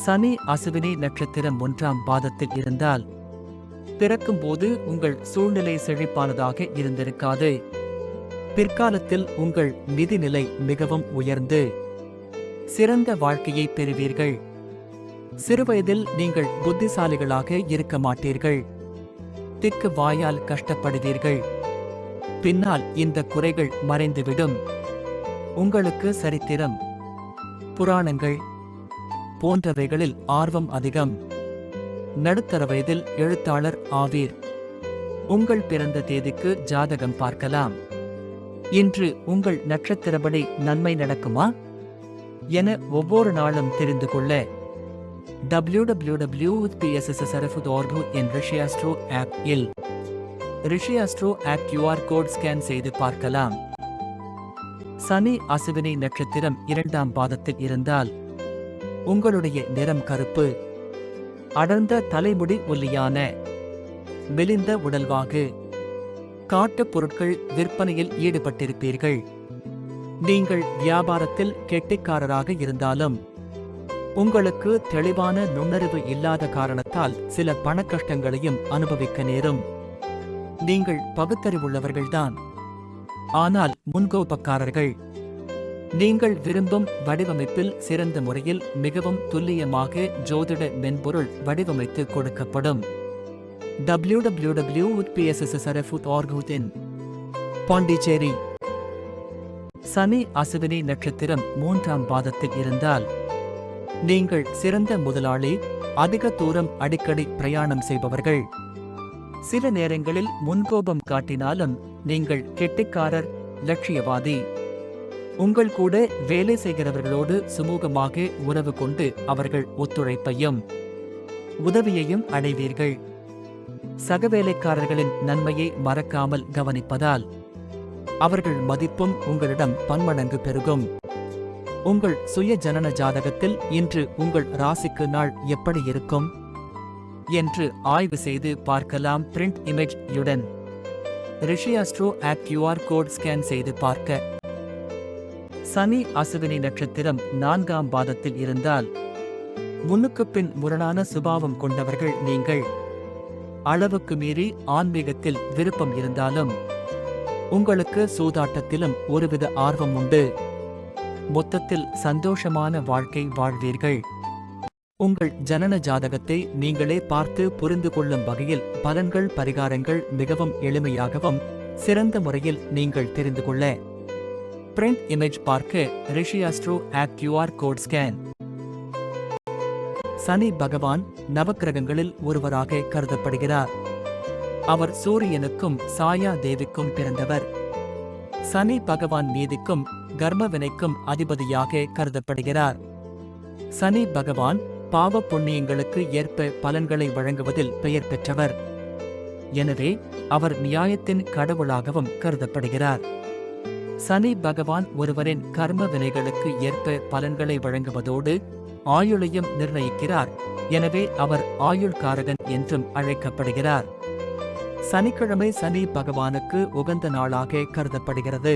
சனி அசுவினி நட்சத்திரம் 1ஆம் பாதத்தில் இருந்தால் பிறக்கும்போது உங்கள் சூழ்நிலை செழிப்பானதாக இருந்திருக்காது. பிற்காலத்தில் உங்கள் நிதிநிலை மிகவும் உயர்ந்து சிறந்த வாழ்க்கையை பெறுவீர்கள். சிறுவயதில் நீங்கள் புத்திசாலிகளாக இருக்க மாட்டீர்கள். திக்கு வாயால் கஷ்டப்படுவீர்கள். பின்னால் இந்த குறைகள் மறைந்துவிடும். உங்களுக்கு சரித்திரம், புராணங்கள் போன்றவைகளில் ஆர்வம் அதிகம். நடுத்தர வயதில் எழுத்தாளர் ஆவீர். உங்கள் பிறந்த தேதிக்கு ஜாதகம் பார்க்கலாம். இன்று உங்கள் நட்சத்திரப்படி நன்மை நடக்குமா என ஒவ்வொரு நாளும் தெரிந்து கொள்ள www.pssrf.org என் ரிஷி ஆஸ்ட்ரோ ஆப் இல் Rishi astro app QR code scan செய்து பார்க்கலாம். சனி அசுவினி நட்சத்திரம் 2ஆம் பாதத்தில் இருந்தால் உங்களுடைய நிறம் கருப்பு. அடர்ந்த தலைமுடி ஒல்லியான மெலிந்த உடல்வாகு. காட்டுப் பொருட்கள் விற்பனையில் ஈடுபட்டிருப்பீர்கள். நீங்கள் வியாபாரத்தில் கெட்டிக்காரராக இருந்தாலும் உங்களுக்கு தெளிவான நுண்ணறிவு இல்லாத காரணத்தால் சில பணக்கஷ்டங்களையும் அனுபவிக்க நேரும். நீங்கள் பகுத்தறிவுள்ளவர்கள்தான், ஆனால் முன்கோபக்காரர்கள். நீங்கள் விரும்பும் வடிவமைப்பில் சிறந்த முறையில் மிகவும் துல்லியமாக ஜோதிட மென்பொருள் வடிவமைத்து கொடுக்கப்படும். www.pssrf.org in Pondicherry. சனி அசுவினி நட்சத்திரம் 3ஆம் பாதத்தில் இருந்தால் நீங்கள் சிறந்த முதலாளி, அதிக தூரம் அடிக்கடி பிரயாணம் செய்பவர்கள். சில நேரங்களில் முன்கோபம் காட்டினாலும் நீங்கள் கெட்டிக்காரர், லட்சியவாதி. உங்கள் கூட வேலை செய்கிறவர்களோடு சுமூகமாக உறவு கொண்டு அவர்கள் ஒத்துழைப்பையும் உதவியையும் அடைவீர்கள். சகவேலைக்காரர்களின் நன்மையை மறக்காமல் கவனிப்பதால் அவர்கள் மதிப்பும் உங்களிடம் பன்மடங்கு பெருகும். உங்கள் சுய ஜனன ஜாதகத்தில் இன்று உங்கள் ராசிக்கு நாள் எப்படி இருக்கும் என்று ஆய்வு செய்து பார்க்கலாம். பிரிண்ட் இமேஜ் யுடன் Rishi astro app QR code scan செய்து பார்க்க. சனி அசுவினி நட்சத்திரம் 4ஆம் பாதத்தில் இருந்தால் முன்னுக்கு பின் முரணான சுபாவம் கொண்டவர்கள் நீங்கள். அளவுக்கு மீறி ஆன்மீகத்தில் விருப்பம் இருந்தாலும் உங்களுக்கு சூதாட்டத்திலும் ஒருவித ஆர்வம் உண்டு. மொத்தத்தில் சந்தோஷமான வாழ்க்கை வாழ்வீர்கள். உங்கள் ஜனன ஜாதகத்தை நீங்களே பார்த்து புரிந்து கொள்ளும் வகையில் பலன்கள் பரிகாரங்கள் மிகவும் எளிமையாகவும் சிறந்த முறையில் நீங்கள் தெரிந்து கொள்ள பிரிண்ட் இமேஜ் பார்க்க Rishi astro app QR code scan. Shani பகவான் நவக்கிரகங்களில் ஒருவராக கருதப்படுகிறார். அவர் சூரியனுக்கும் சாயா தேவிக்கும் பிறந்தவர். சனி பகவான் நீதிக்கும் கர்ம வினைக்கும் அதிபதியாக கருதப்படுகிறார். சனி பகவான் பாவ புண்ணியங்களுக்கு ஏற்ப பலன்களை வழங்குவதில் பெயர் பெற்றவர். எனவே அவர் நியாயத்தின் கடவுளாகவும் கருதப்படுகிறார். சனி பகவான் ஒருவரின் கர்ம வினைகளுக்கு ஏற்ப பலன்களை வழங்குவதோடு ஆயுளையும் நிர்ணயிக்கிறார். எனவே அவர் ஆயுள்காரகன் என்றும் அழைக்கப்படுகிறார். சனிக்கிழமை சனி பகவானுக்கு உகந்த நாளாக கருதப்படுகிறது.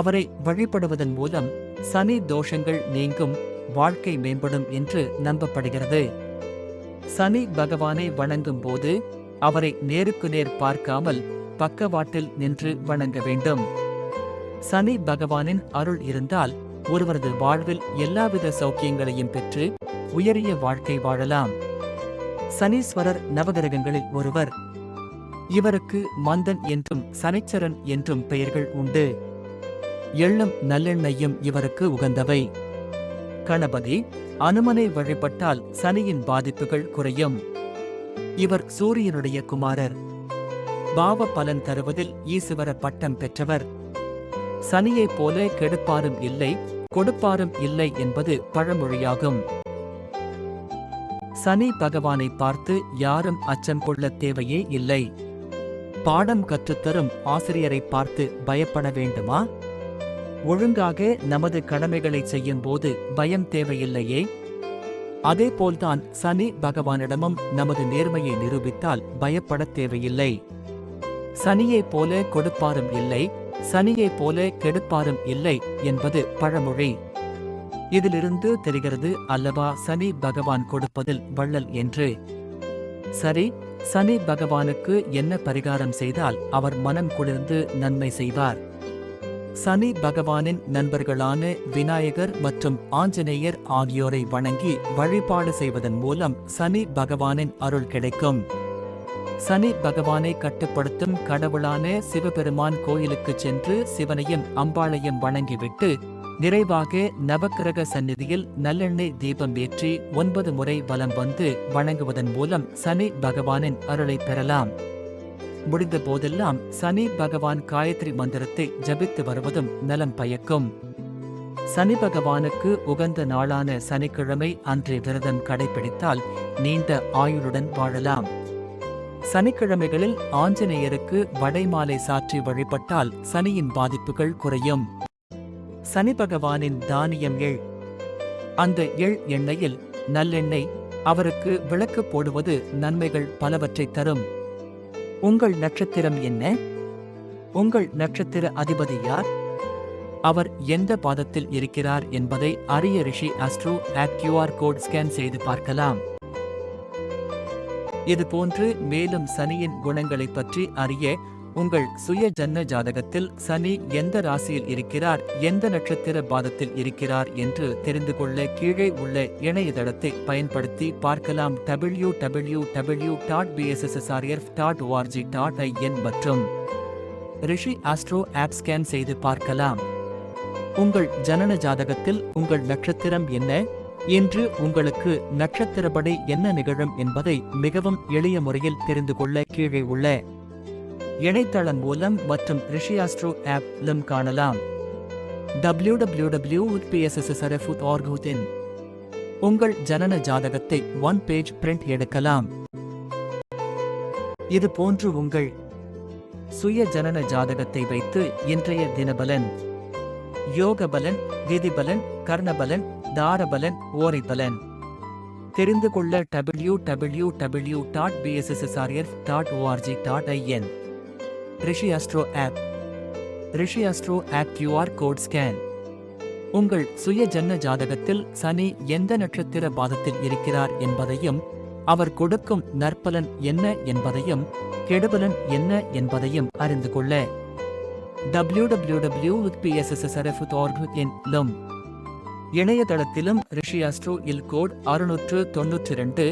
அவரை வழிபடுவதன் மூலம் சனி தோஷங்கள் நீங்கும், வாழ்க்கை மேம்படும் என்று நம்பப்படுகிறது. சனி பகவானை வணங்கும் போது அவரை நேருக்கு நேர் பார்க்காமல் பக்கவாட்டில் நின்று வணங்க வேண்டும். சனி பகவானின் அருள் இருந்தால் ஒருவரது வாழ்வில் எல்லாவித சௌக்கியங்களையும் பெற்று உயரிய வாழ்க்கை வாழலாம். சனீஸ்வரர் நவகிரகங்களில் ஒருவர். இவருக்கு மந்தன் என்றும் சனிச்சரன் என்றும் பெயர்கள் உண்டு. எள்ளும் நல்லெண்ணெயும் இவருக்கு உகந்தவை. கணபதி, அனுமனை வழிபட்டால் சனியின் பாதிப்புகள் குறையும். இவர் சூரியனுடைய குமாரர். பாவ பலன் தருவதில் ஈசுவர பட்டம் பெற்றவர். சனியைப் போல கெடுப்பாரும் இல்லை, கொடுப்பாரும் இல்லை என்பது பழமொழியாகும். சனி பகவானை பார்த்து யாரும் அச்சம் கொள்ள தேவையே இல்லை. பாடம் கற்றுத்தரும் ஆசிரியரை பார்த்து பயப்பட வேண்டுமா? ஒழுங்காக நமது கடமைகளை செய்யும் போது பயம் தேவையில்லையே. அதேபோல்தான் சனி பகவானிடமும் நமது நேர்மையை நிரூபித்தால் பயப்பட தேவையில்லை. சனியைப் போல கொடுப்பாரும் இல்லை, சனியைப் போல கெடுப்பாரும் இல்லை என்பது பழமொழி. இதிலிருந்து தெரிகிறது அல்லவா சனி பகவான் கொடுப்பதில் வள்ளல் என்று. சரி, சனி பகவானுக்கு என்ன பரிகாரம் செய்தால் அவர் மனம் குளிர்ந்து நன்மை செய்வார்? சனி பகவானின் நண்பர்களான விநாயகர் மற்றும் ஆஞ்சநேயர் ஆகியோரை வணங்கி வழிபாடு செய்வதன் மூலம் சனி பகவானின் அருள் கிடைக்கும். சனி பகவானை கட்டுப்படுத்தும் கடவுளான சிவபெருமான் கோயிலுக்கு சென்று சிவனையும் அம்பாளையும் வணங்கிவிட்டு நிறைவாக நவக்கிரக சந்நிதியில் நல்லெண்ணெய் தீபம் ஏற்றி 9 முறை வலம் வந்து வணங்குவதன் மூலம் சனி பகவானின் அருளை பெறலாம். முடிந்த போதெல்லாம் சனி பகவான் காயத்ரி மந்திரத்தை ஜபித்து வருவதும் நலம் பயக்கும். சனி பகவானுக்கு உகந்த நாளான சனிக்கிழமை அன்றைய விரதம் கடைபிடித்தால் நீண்ட ஆயுளுடன் வாழலாம். சனிக்கிழமைகளில் ஆஞ்சநேயருக்கு வடைமாலை சாற்றி வழிபட்டால் சனியின் பாதிப்புகள் குறையும். சனி பகவானின் தானியம் எள். அந்த எள் எண்ணெயில் நல்லெண்ணெய், அவருக்கு விளக்கு போடுவது நன்மைகள் பலவற்றை தரும். உங்கள் நட்சத்திரம் என்ன? உங்கள் நட்சத்திர அதிபதி யார்? அவர் எந்த பாதத்தில் இருக்கிறார் என்பதை அறிய Rishi astro app QR code scan செய்து பார்க்கலாம். இதுபோன்று மேலும் சனியின் குணங்களைப் பற்றி அறிய உங்கள் சுய ஜன்ம ஜாதகத்தில் சனி எந்த ராசியில் இருக்கிறார், எந்த நட்சத்திர பாதத்தில் இருக்கிறார் என்று தெரிந்து கொள்ள கீழே உள்ள இணையதளத்தை பயன்படுத்தி பார்க்கலாம். www.bssrf.org.in மற்றும் ரிஷி ஆஸ்ட்ரோ ஆப் ஸ்கேன் செய்து பார்க்கலாம். உங்கள் ஜனன ஜாதகத்தில் உங்கள் நட்சத்திரம் என்ன, இன்று உங்களுக்கு நட்சத்திரப்படி என்ன நிகழும் என்பதை மிகவும் எளிய முறையில் தெரிந்து கொள்ள கீழே உள்ள இணையதளம் மூலம் மற்றும் ரிஷி ஆஸ்ட்ரோ ஆப் காணலாம். www.bssrf.org.in உங்கள் ஜனன ஜாதகத்தை 1 பேஜ் பிரிண்ட் எடுக்கலாம். இது போன்று உங்கள் சுய ஜனன ஜாதகத்தை வைத்து இன்றைய தினபலன், யோக பலன், விதிபலன், கர்ணபலன், தாரபலன், ஓரைபலன் தெரிந்து கொள்ள www.bssrf.org.in Rishi astro app. Rishi astro app QR code scan. உங்கள் சுய ஜன்ம ஜாதகத்தில் சனி எந்த நட்சத்திர பாதத்தில் இருக்கிறார் என்பதையும் அவர் கொடுக்கும் நற்பலன் என்ன என்பதையும் கெடுபலன் என்ன என்பதையும் அறிந்து கொள்ள www.bssrf.org.in இணையதளத்திலும் ரிஷி ஆஸ்ட்ரோ கோட் 692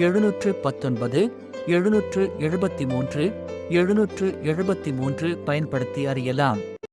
719 773 773 பயன்படுத்தி அறியலாம்.